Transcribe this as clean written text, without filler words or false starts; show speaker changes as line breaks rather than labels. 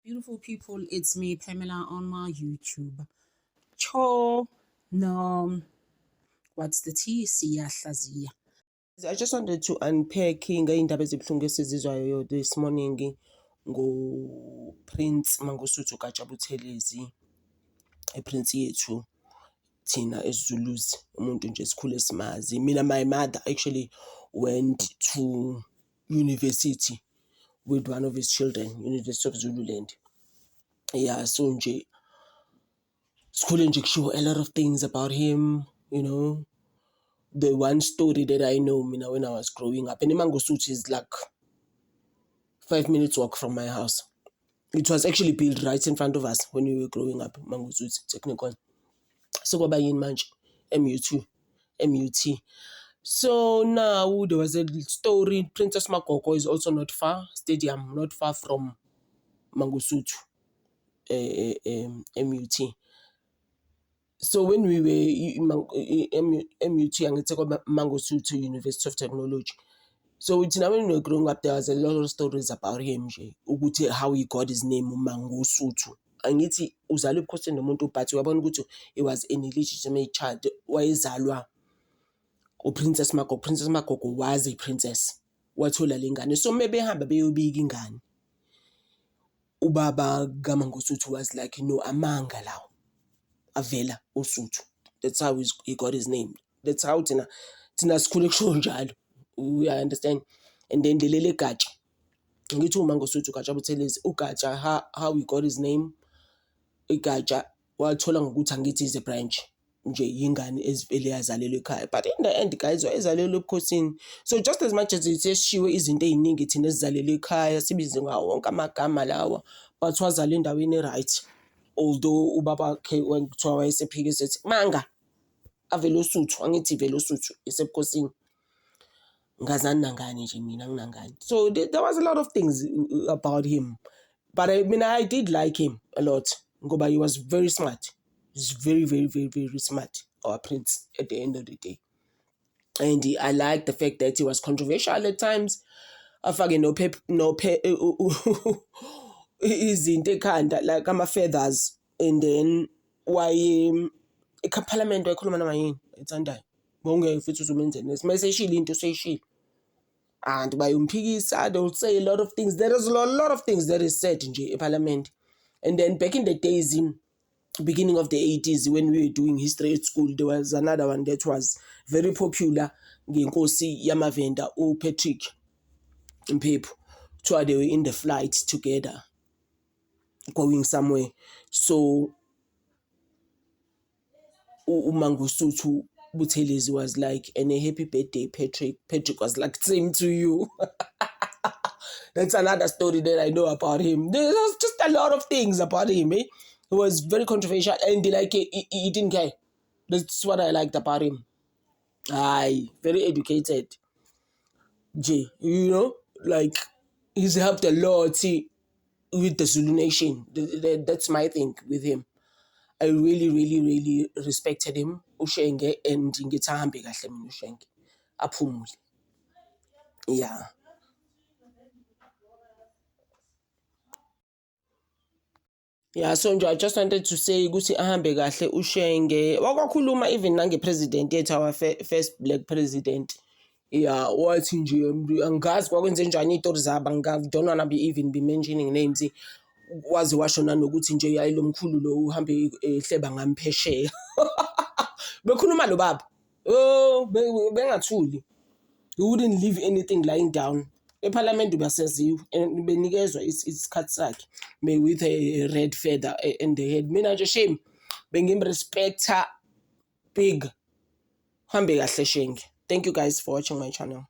Beautiful people, it's me, Pamela, on my YouTube. Cho, no, what's the tea? Siyahlaziya.
I just wanted to unpack ngey'ndaba ezibuhlungu esizizwayo this morning ngo-Prince Mangosuthu Buthelezi, Prince yethu thina esiZuluzi, umuntu nje esikhule esimazi. Mina, my mother actually went to university with one of his children, University of Zululand. Yeah, so nje sikhule nje kushiwo a lot of things about him, you know. The one story that I know, when I was growing up, and Mangosuthu is like 5 minutes walk from my house. It was actually built right in front of us when we were growing up, Mangosuthu Technical. So kwaba yini manje, MUT. So now there was a story, Princess Makoko is also not far, stadium not far from Mangosuthu, MUT. So when we were MUT, Mangosuthu University of Technology. So when we were growing up, there was a lot of stories about him, how he got his name, Mangosuthu. Angithi uzalwe ebukhosini nomuntu but uyabona ukuthi he was an illegitimate child. Wayezalwa uPrincess Makoko. Princess Makoko was a princess. Wathola lengane. So maybe behamba beyobika ingane. Ubaba kaMangosuthu was like, no, amanga lawo avela uSuthu. That's how he got his name. That's how tina sikhule kusho njalo. We understand. And then leli gatsha, ngithi uMangosuthu Buthelezi, ugatsha how he got his name. Igatsha wathola ngokuthi angithi is a branch nje yingane ezivele yazalelwe ekhaya, but in the end guys wayezalelwe ebukhosini. So just as much as seshiwe izinto eziningi thina ezizalelwe ekhaya sibize ngawo wonke amagama lawa, but wazala endaweni right. Although ubaba wakhe kuthiwa wayesephikisa ethi manga avele uSuthu, angithi vele uSuthu esebukhosini. Ngazani nangani nje mina nginangani. So there was a lot of things about him, but I did like him a lot ngoba he was very smart. He's very, very, very, very smart, our prince at the end of the day. And I like the fact that he was controversial at times. Afake izinto ekhanda like ama-feathers, and then eParliament wayekhuluma namayini ethandayo bonke futhi uzumenzeni meseshila into seyishila and bayomphikisa. They will say a lot of things. There is a lot of things that is said nje eParliament. And then back in the days, in beginning of the 80s, when we were doing history at school, there was another one that was very popular, ngenkosi yamavenda, Patrick Mpepu. So they were in the flight together going somewhere. So Mangosuthu Buthelezi was like, and a happy birthday, Patrick. Patrick was like, same to you. That's another story that I know about him. There's just a lot of things about him. He was very controversial, and he didn't care. That's what I liked about him. Very educated. Like he's helped a lot with the Zulu nation. That's my thing with him. I really, really, really respected him, Shenge, and ngithi ahambe kahle mina uShenge. Uphumule. Yeah. Yeah, so nje I just wanted to say ukuthi ahambe kahle uShenge. Wakakhuluma even nange-president yethu, our first black president. Yeah, wathi nje angazi kwakwenze njani iy'tori zabo, don't wanna even be mentioning names. Waze washo nanokuthi nje yayi lo mkhulu lo uhambe ehleba ngamphesheya. Bekhuluma lo baba. Oh, bengathuli. He wouldn't leave anything lying down. EParliament ubaseziwe and benikezwa isikhathi sakhe with a red feather in the head. Mina nje shame bengimrespecta big. Hambe kahle Shenge. Thank you guys for watching my channel.